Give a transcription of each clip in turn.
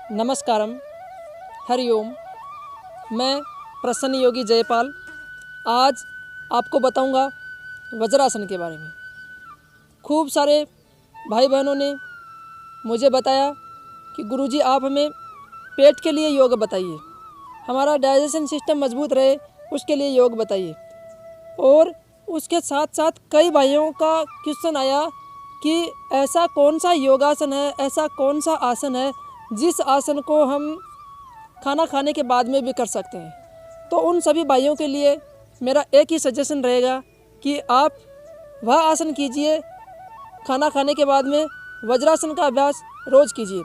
नमस्कारम, हरिओम। मैं प्रसन्न योगी जयपाल आज आपको बताऊंगा वज्रासन के बारे में। खूब सारे भाई बहनों ने मुझे बताया कि गुरुजी आप हमें पेट के लिए योग बताइए, हमारा डाइजेशन सिस्टम मजबूत रहे उसके लिए योग बताइए। और उसके साथ साथ कई भाइयों का क्वेश्चन आया कि ऐसा कौन सा योगासन है, ऐसा कौन सा आसन है जिस आसन को हम खाना खाने के बाद में भी कर सकते हैं। तो उन सभी भाइयों के लिए मेरा एक ही सजेशन रहेगा कि आप वह आसन कीजिए, खाना खाने के बाद में वज्रासन का अभ्यास रोज़ कीजिए।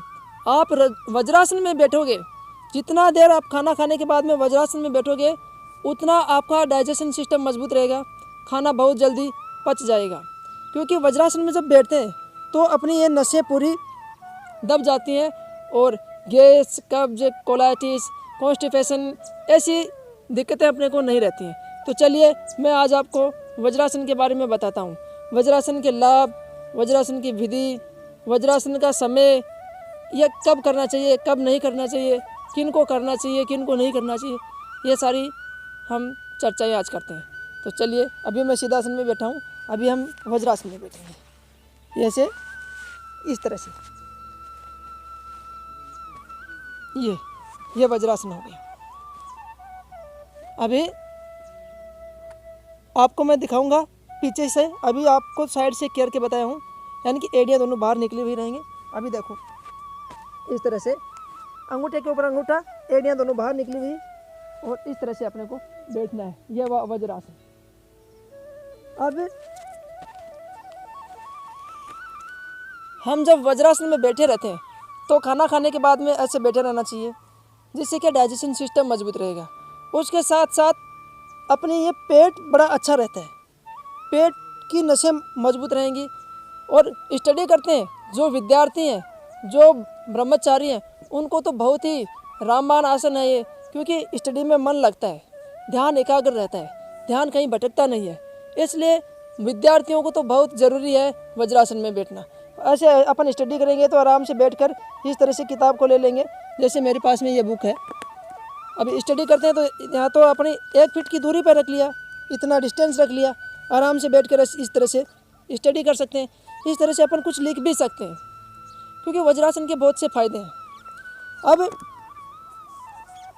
आप वज्रासन में बैठोगे, जितना देर आप खाना खाने के बाद में वज्रासन में बैठोगे उतना आपका डाइजेशन सिस्टम मजबूत रहेगा, खाना बहुत जल्दी पच जाएगा। क्योंकि वज्रासन में जब बैठते हैं तो अपनी ये नसें पूरी दब जाती हैं और गैस, कब्ज, कोलाइटिस, कॉन्स्टिपेशन ऐसी दिक्कतें अपने को नहीं रहती हैं। तो चलिए मैं आज आपको वज्रासन के बारे में बताता हूँ। वज्रासन के लाभ, वज्रासन की विधि, वज्रासन का समय, यह कब करना चाहिए, कब नहीं करना चाहिए, किन को करना चाहिए, किन को नहीं करना चाहिए, ये सारी हम चर्चाएँ आज करते हैं। तो चलिए अभी मैं सीधासन में बैठा हूँ, अभी हम वज्रासन में बैठेंगे। ऐसे इस तरह से ये वज्रासन हो गया। अभी आपको मैं दिखाऊंगा पीछे से, अभी आपको साइड से केयर के बताया हूँ, यानी कि एड़ियाँ दोनों बाहर निकली हुई रहेंगे। अभी देखो इस तरह से अंगूठे के ऊपर अंगूठा, एड़ियाँ दोनों बाहर निकली हुई और इस तरह से अपने को बैठना है। यह वज्रासन। अब हम जब वज्रासन में बैठे रहते हैं तो खाना खाने के बाद में ऐसे बैठे रहना चाहिए, जिससे कि डाइजेशन सिस्टम मजबूत रहेगा। उसके साथ साथ अपने ये पेट बड़ा अच्छा रहता है, पेट की नसें मजबूत रहेंगी। और स्टडी करते हैं जो विद्यार्थी हैं, जो ब्रह्मचारी हैं, उनको तो बहुत ही रामबाण आसन है ये, क्योंकि स्टडी में मन लगता है, ध्यान एकाग्र रहता है, ध्यान कहीं भटकता नहीं है। इसलिए विद्यार्थियों को तो बहुत ज़रूरी है वज्रासन में बैठना। ऐसे अपन स्टडी करेंगे तो आराम से बैठकर इस तरह से किताब को ले लेंगे, जैसे मेरे पास में ये बुक है। अभी स्टडी करते हैं तो यहाँ तो अपनी 1 फीट की दूरी पर रख लिया, इतना डिस्टेंस रख लिया, आराम से बैठकर इस तरह से स्टडी कर सकते हैं। इस तरह से अपन कुछ लिख भी सकते हैं, क्योंकि वज्रासन के बहुत से फ़ायदे हैं। अब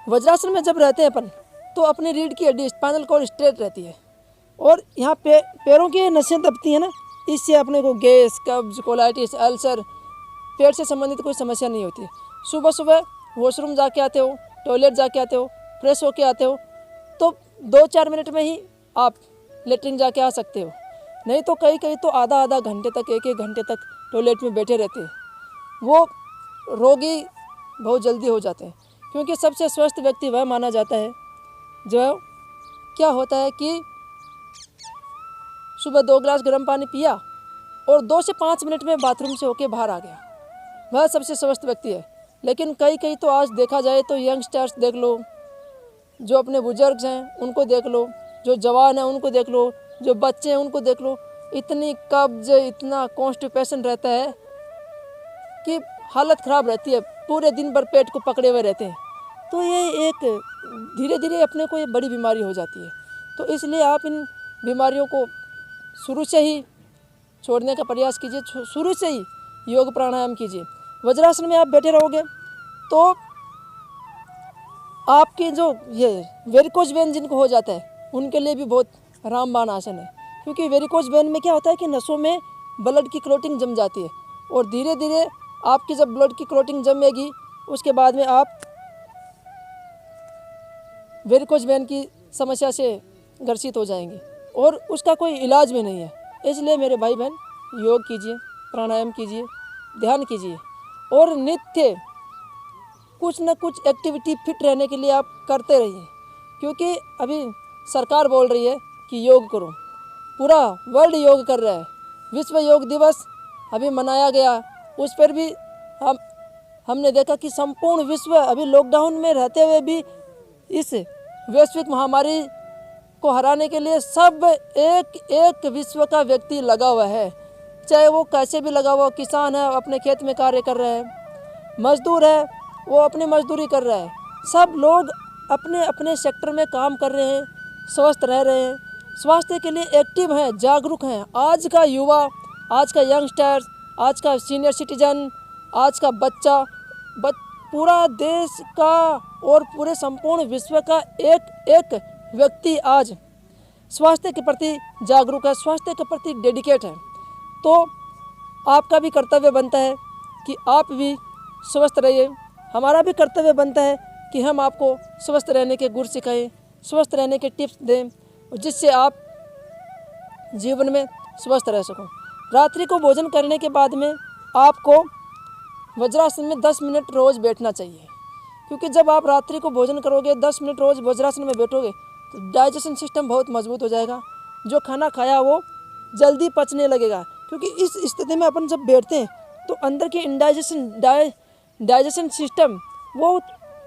वज्रासन में जब रहते हैं अपन तो अपनी रीढ़ की हड्डी, स्पाइनल कॉर्ड स्ट्रेट रहती है और यहाँ पैरों की नसें दबती हैं ना, इससे अपने को गैस, कब्ज, कोलाइटिस, अल्सर, पेट से संबंधित कोई समस्या नहीं होती। सुबह सुबह वॉशरूम जाके आते हो, टॉयलेट जाके आते हो, फ्रेश होके आते हो, तो 2-4 मिनट में ही आप लेटरिन जाके आ सकते हो। नहीं तो कई तो आधा घंटे तक, 1-1 घंटे तक टॉयलेट में बैठे रहते हैं। वो रोगी बहुत जल्दी हो जाते हैं, क्योंकि सबसे स्वस्थ व्यक्ति वह माना जाता है जो क्या होता है कि सुबह 2 गिलास गर्म पानी पिया और 2 से 5 मिनट में बाथरूम से होके बाहर आ गया, वह सबसे स्वस्थ व्यक्ति है। लेकिन कई तो आज देखा जाए तो यंगस्टर्स देख लो, जो अपने बुजुर्ग हैं उनको देख लो, जो जवान हैं उनको देख लो, जो बच्चे हैं उनको देख लो, इतनी कब्ज, इतना कॉन्स्टिपेशन रहता है कि हालत ख़राब रहती है, पूरे दिन भर पेट को पकड़े हुए रहते हैं। तो ये एक धीरे धीरे अपने को ये बड़ी बीमारी हो जाती है। तो इसलिए आप इन बीमारियों को शुरू से ही छोड़ने का प्रयास कीजिए, शुरू से ही योग प्राणायाम कीजिए। वज्रासन में आप बैठे रहोगे तो आपकी जो ये वेरिकोज वेन जिनको हो जाता है उनके लिए भी बहुत रामबाण आसन है। क्योंकि वेरिकोज वेन में क्या होता है कि नसों में ब्लड की क्लॉटिंग जम जाती है और धीरे धीरे आपकी जब ब्लड की क्लॉटिंग जमेगी उसके बाद में आप वेरिकोज वेन की समस्या से ग्रसित हो जाएंगे और उसका कोई इलाज भी नहीं है। इसलिए मेरे भाई बहन योग कीजिए, प्राणायाम कीजिए, ध्यान कीजिए और नित्य कुछ न कुछ एक्टिविटी फिट रहने के लिए आप करते रहिए। क्योंकि अभी सरकार बोल रही है कि योग करो, पूरा वर्ल्ड योग कर रहा है। विश्व योग दिवस अभी मनाया गया, उस पर भी हमने देखा कि संपूर्ण विश्व अभी लॉकडाउन में रहते हुए भी इस वैश्विक महामारी को हराने के लिए सब एक विश्व का व्यक्ति लगा हुआ है। चाहे वो कैसे भी लगा हुआ, किसान है अपने खेत में कार्य कर रहे हैं, मजदूर है वो अपनी मजदूरी कर रहा है। सब लोग अपने अपने सेक्टर में काम कर रहे हैं, स्वस्थ रह रहे हैं, स्वास्थ्य के लिए एक्टिव हैं, जागरूक हैं। आज का युवा, आज का यंगस्टर्स, आज का सीनियर सिटीजन, आज का बच्चा, पूरा देश का और पूरे संपूर्ण विश्व का एक एक व्यक्ति आज स्वास्थ्य के प्रति जागरूक है, स्वास्थ्य के प्रति डेडिकेट है। तो आपका भी कर्तव्य बनता है कि आप भी स्वस्थ रहिए। हमारा भी कर्तव्य बनता है कि हम आपको स्वस्थ रहने के गुर सिखाएं, स्वस्थ रहने के टिप्स दें, जिससे आप जीवन में स्वस्थ रह सको। रात्रि को भोजन करने के बाद में आपको वज्रासन में 10 मिनट रोज़ बैठना चाहिए, क्योंकि जब आप रात्रि को भोजन करोगे, 10 मिनट रोज़ वज्रासन में बैठोगे तो डाइजेशन सिस्टम बहुत मजबूत हो जाएगा। जो खाना खाया वो जल्दी पचने लगेगा, क्योंकि इस स्थिति में अपन जब बैठते हैं तो अंदर की डाइजेशन सिस्टम वो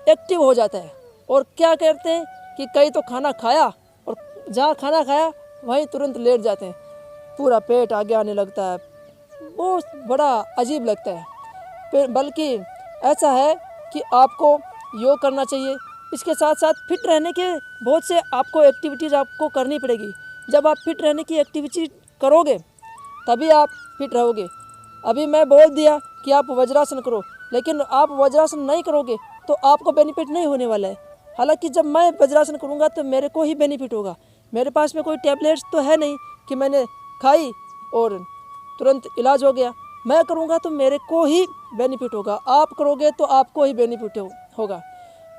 एक्टिव हो जाता है। और क्या करते हैं कि कई तो खाना खाया और जहाँ खाना खाया वहीं तुरंत लेट जाते हैं, पूरा पेट आगे आने लगता है, वो बड़ा अजीब लगता है। फिर बल्कि ऐसा है कि आपको योग करना चाहिए। इसके साथ साथ फिट रहने के बहुत से आपको एक्टिविटीज़ आपको करनी पड़ेगी। जब आप फिट रहने की एक्टिविटी करोगे तभी आप फिट रहोगे। अभी मैं बोल दिया कि आप वज्रासन करो, लेकिन आप वज्रासन नहीं करोगे तो आपको बेनिफिट नहीं होने वाला है। हालांकि जब मैं वज्रासन करूँगा तो मेरे को ही बेनिफिट होगा। मेरे पास में कोई टैबलेट्स तो है नहीं कि मैंने खाई और तुरंत इलाज हो गया। मैं करूँगा तो मेरे को ही बेनिफिट होगा, आप करोगे तो आपको ही बेनिफिट होगा।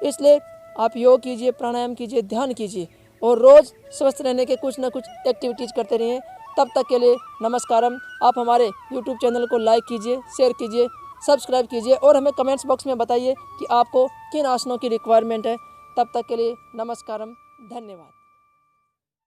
इसलिए आप योग कीजिए, प्राणायाम कीजिए, ध्यान कीजिए और रोज़ स्वस्थ रहने के कुछ ना कुछ एक्टिविटीज़ करते रहिए। तब तक के लिए नमस्कारम। आप हमारे YouTube चैनल को लाइक कीजिए, शेयर कीजिए, सब्सक्राइब कीजिए और हमें कमेंट्स बॉक्स में बताइए कि आपको किन आसनों की रिक्वायरमेंट है। तब तक के लिए नमस्कारम, धन्यवाद।